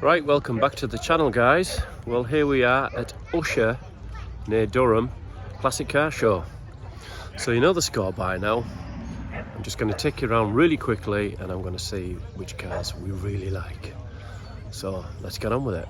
Right, welcome back to the channel, guys. Well, here we are at Ushaw near Durham Classic Car Show. So you know the score by now. I'm just going to take you around really quickly and I'm going to see which cars we really like. So let's get on with it.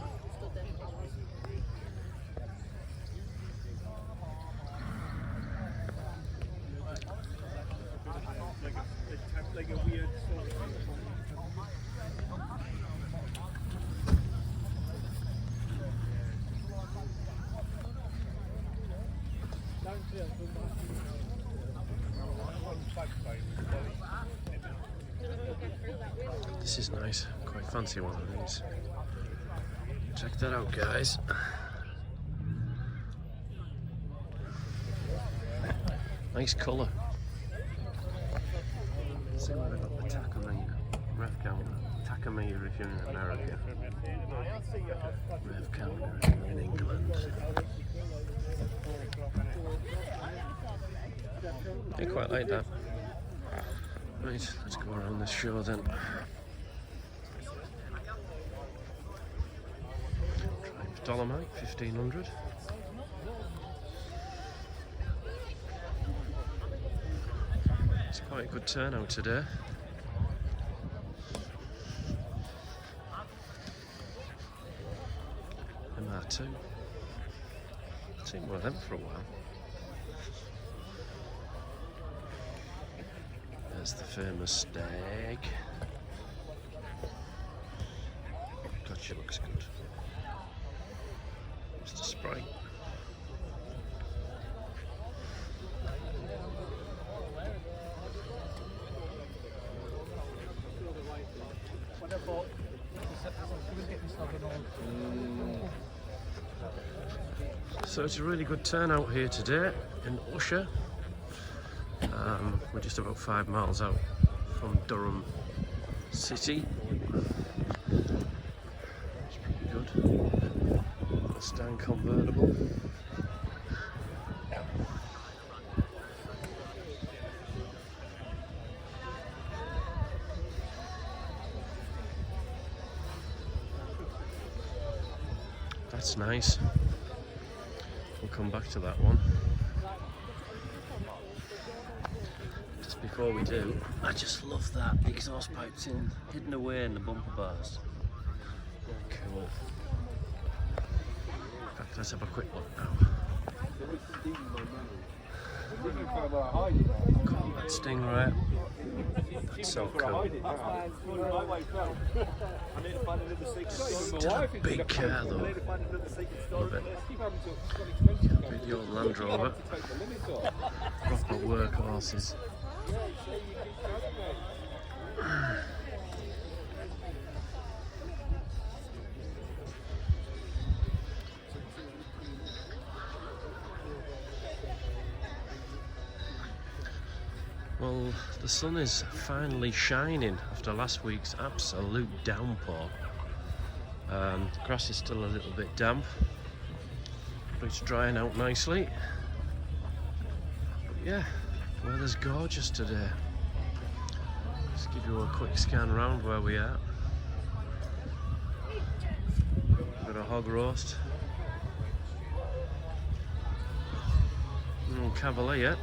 This is nice, quite fancy one of these. Check that out, guys. Nice colour. See where they got the tachometer, rev counter. Tachometer if you're in America. Rev counter if you're in England. I quite like that. Right, let's go around this show then. Dolomite, 1500. It's quite a good turnout today. MR2. I've seen one of them for a while. There's the famous Stag. God, she looks good. Mr. Sprite. So it's a really good turnout here today in Ushaw. We're just about 5 miles out from Durham City. It's pretty good. Mustang convertible. That's nice. We'll come back to that one. Just before we do, I just love that exhaust pipes hidden away in the bumper bars. Cool. In fact, let's have a quick look now. Combat Stingray. That's so cool. Still a big car though. Love it. Big old Land Rover. Proper workhorses. Well, the sun is finally shining after last week's absolute downpour. The grass is still a little bit damp, but it's drying out nicely. But yeah, weather's gorgeous today. Just give you a quick scan around where we are. Got a hog roast. No Cavalier.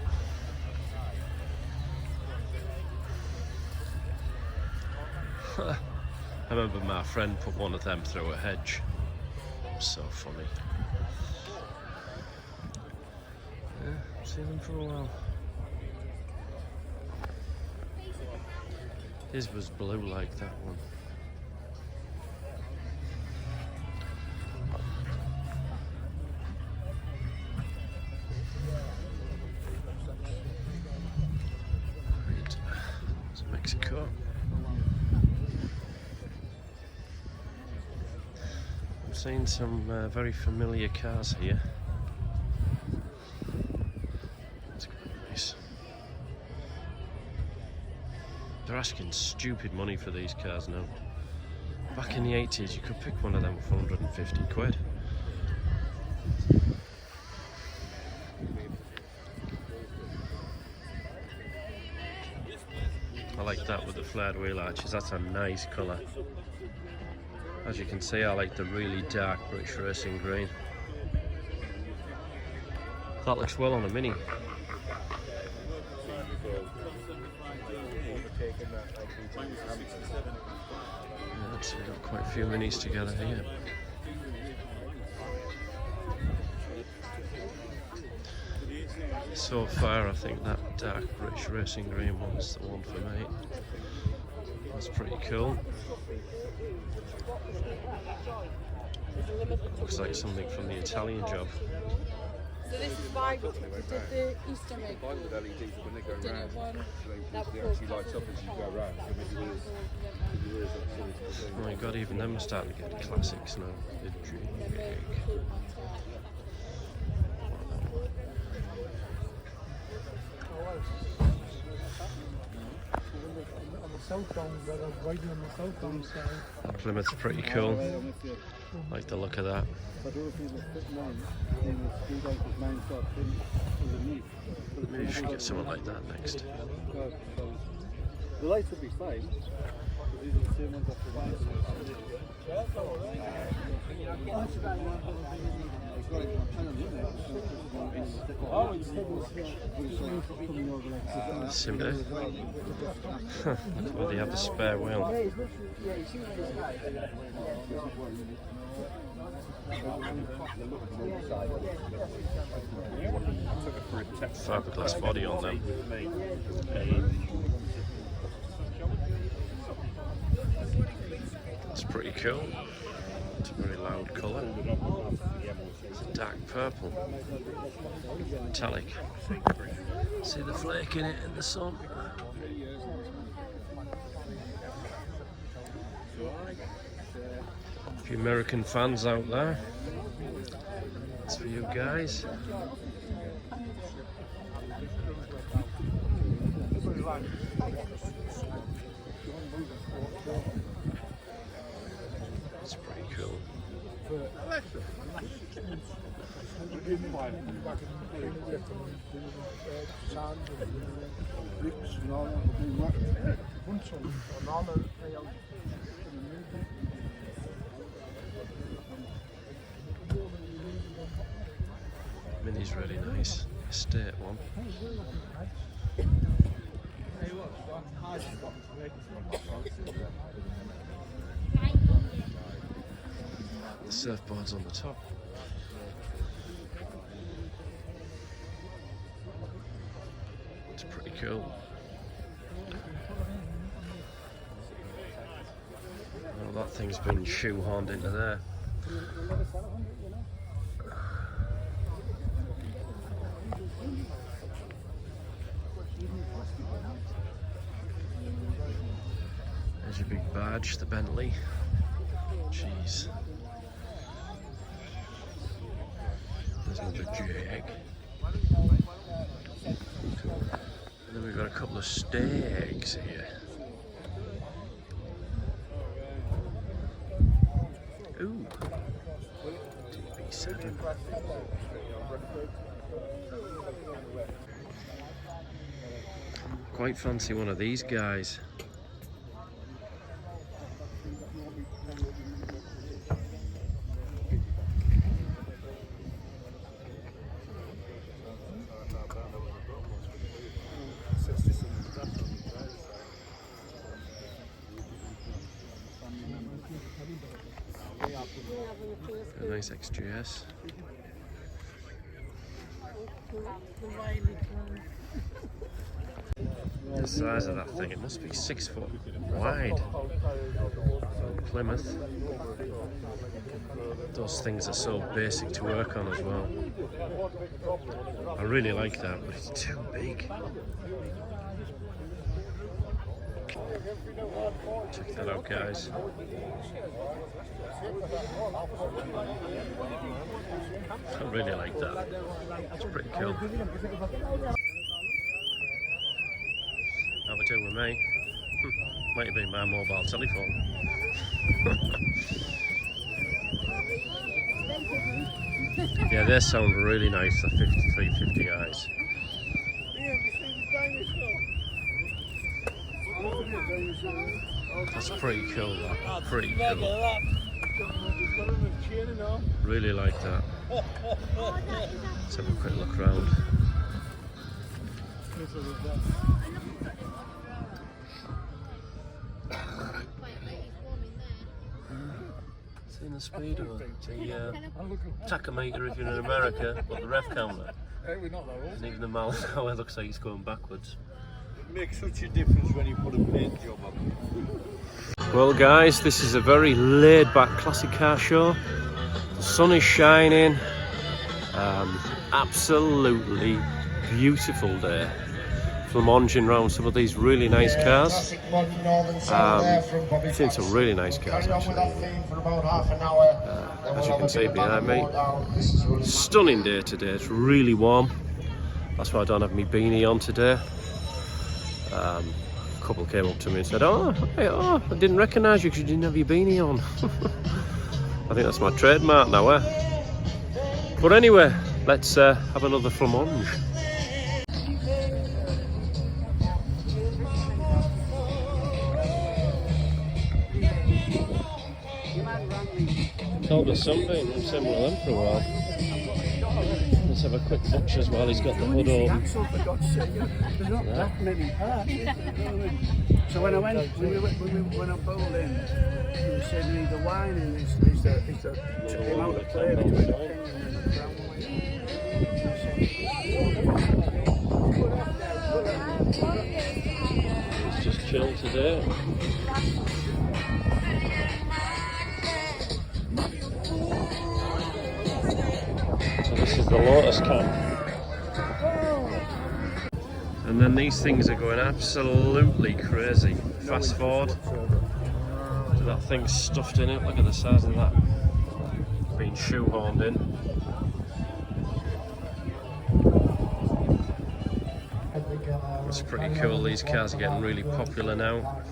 I remember my friend put one of them through a hedge. So funny. Yeah, I've seen them for a while. His was blue like that one. Right, it's Mexico. I've seen some very familiar cars here. That's quite nice. They're asking stupid money for these cars now. Back in the 80s, you could pick one of them for 150 quid. I like that with the flared wheel arches. That's a nice colour. As you can see, I like the really dark British racing green. That looks well on a Mini. Yeah, so we've got quite a few Minis together here. So far, I think that dark British racing green one's the one for me. That's pretty cool. Looks like something from the Italian job. So this is why we did the Easter egg. With LEDs when they go round, they actually light up as you go round. Oh my god, even them are starting to get the classics now. The Jaguar. That Plymouth's pretty cool. Like the look of that. Maybe we should get someone like that next. The lights will be fine. These are the same ones after Similar. Well, they have the spare wheel. Fiberglass body on them. It's pretty cool. It's a very loud colour. It's a dark purple. Metallic. See the flake in it in the sun. A few American fans out there. It's for you guys. It's pretty cool. Mini's really nice. Estate one. The surfboard's on the top. It's pretty cool. Well, that thing's been shoehorned into there. There's your big badge, the Bentley. Jeez. There's another Jag. Cool. And then we've got a couple of Stags here. Ooh. DB7. Quite fancy one of these guys. A nice XGS. The size of that thing, it must be 6 foot wide. Plymouth. Those things are so basic to work on as well. I really like that, but it's too big. Check that out, guys. I really like that. It's pretty cool. Have a do with me. Might have been my mobile telephone. Yeah, they sound really nice, the 5350Is. That's pretty cool, that. Pretty cool. Really like that. Let's have a quick look around. Seen the speedo, the tachometer if you're in America, but the rev counter. And even the mile an hour looks like it's going backwards. It makes such a difference when you put a paint job on. Well guys, this is a very laid-back classic car show. The sun is shining. Absolutely beautiful day. Flamonging around some of these really nice cars. Seen some really nice cars actually. As you can see behind me, stunning day today. It's really warm. That's why I don't have my beanie on today. A couple came up to me and said, "Oh, I didn't recognise you because you didn't have your beanie on." I think that's my trademark now, eh? But anyway, let's have another flamonge. Told us something, I've seen one of them for a while. Let's have a quick butcher's while he's got the hood open. There's not that many parts. So when I bowled in, he said the wine in is the amount of play between the king and the brown wine. It's just chill today. So this is the Lotus camp. And then these things are going absolutely crazy. Fast forward. So that thing's stuffed in it. Look at the size of that. Being shoehorned in. It's pretty cool. These cars are getting really popular now.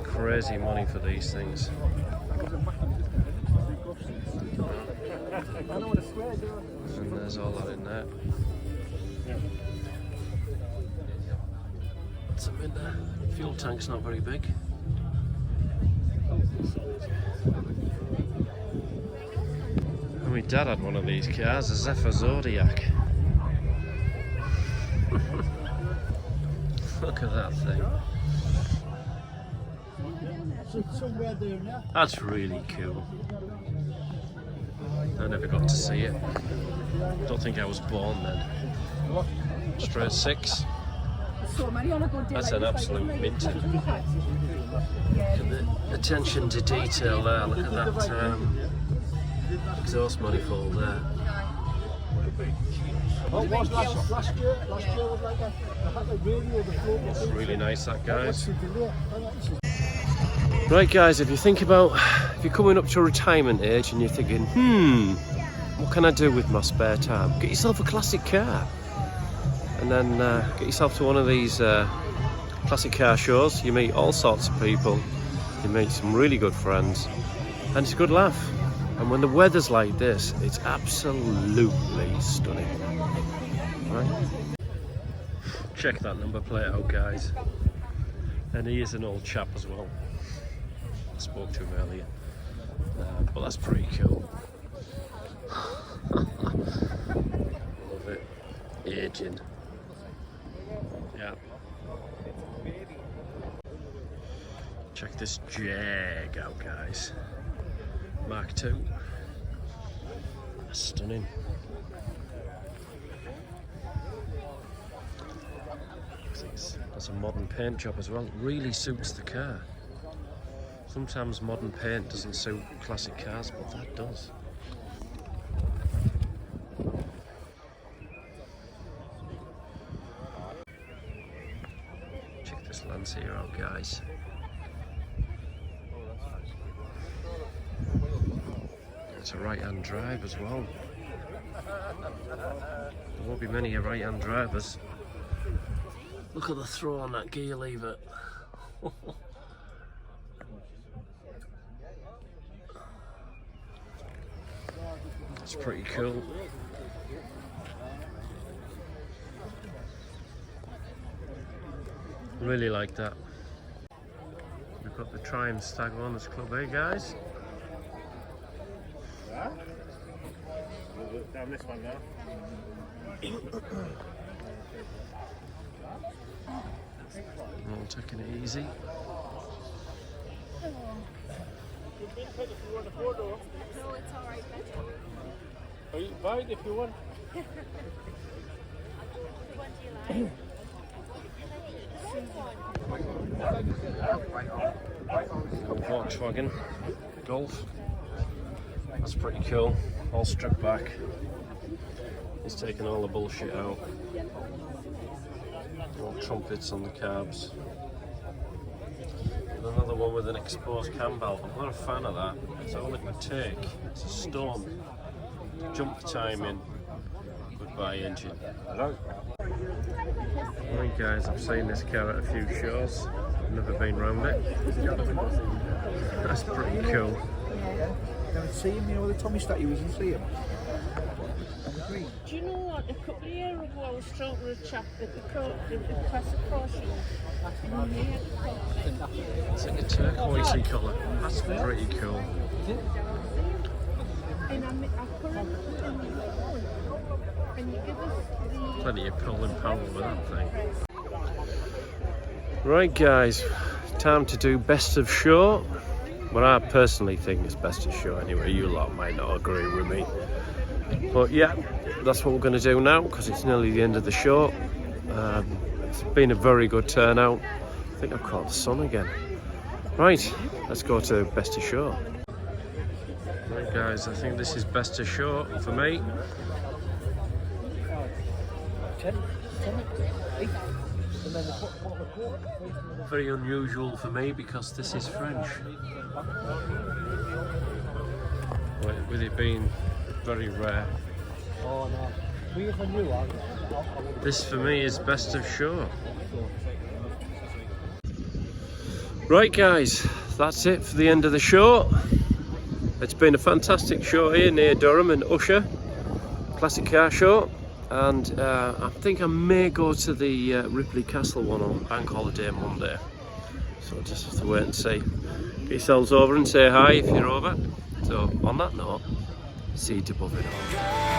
Crazy money for these things. And there's all that in there. What's up in there? Fuel tank's not very big. And my dad had one of these cars, a Ford Zodiac. Look at that thing. That's really cool. I never got to see it. Don't think I was born then. Straight 6. That's an absolute minter. Look at the attention to detail there. Look at that exhaust manifold there. Last year was like that. I had the radio, the floor. It's really nice, that, guys. Right guys, if you're coming up to retirement age and you're thinking, what can I do with my spare time? Get yourself a classic car. And then get yourself to one of these classic car shows. You meet all sorts of people. You meet some really good friends. And it's a good laugh. And when the weather's like this, it's absolutely stunning. Right? Check that number plate out, guys. And he is an old chap as well. I spoke to him earlier, but that's pretty cool. Love it. Aging. Yeah. Check this Jag out, guys. Mark II. That's stunning. That's a modern paint job as well. It really suits the car. Sometimes modern paint doesn't suit classic cars, but that does. Check this Lancia out, guys. It's a right-hand drive as well. There won't be many right-hand drivers. Look at the throw on that gear lever. It's pretty cool. Really like that. We've got the Triumph Stag Club here, guys. We'll look down this one now. I'm taking it easy. No, it's alright, Oh, you can buy it if you want. What do you like? Volkswagen Golf. That's pretty cool. All stripped back. He's taken all the bullshit out. All trumpets on the carbs. And another one with an exposed cam belt. I'm not a fan of that. It's all it would take. It's a storm. Jump the time in. Goodbye engine. Hello. Right guys, I've seen this car at a few shows. I've never been round it. That's pretty cool. Can see him, you know, the Tommy statue, you can see him. Do you know what? A couple of years ago, I was talking to a chap at the Classic Car Show. It's like a turquoisey colour. That's pretty cool. And I put it and you give us the... Plenty of pulling power with that thing. Right guys, time to do best of show. What I personally think is best of show anyway. You lot might not agree with me. But yeah, that's what we're going to do now because it's nearly the end of the show. It's been a very good turnout. I think I've caught the sun again. Right, let's go to best of show. Right guys, I think this is best of show for me. Very unusual for me because this is French. With it being very rare. This for me is best of show. Right guys, that's it for the end of the show. It's been a fantastic show here near Durham and Ushaw Classic Car Show. And I think I may go to the Ripley Castle one on Bank Holiday Monday. So I'll just have to wait and see. Get yourselves over and say hi if you're over. So on that note, see you above it all.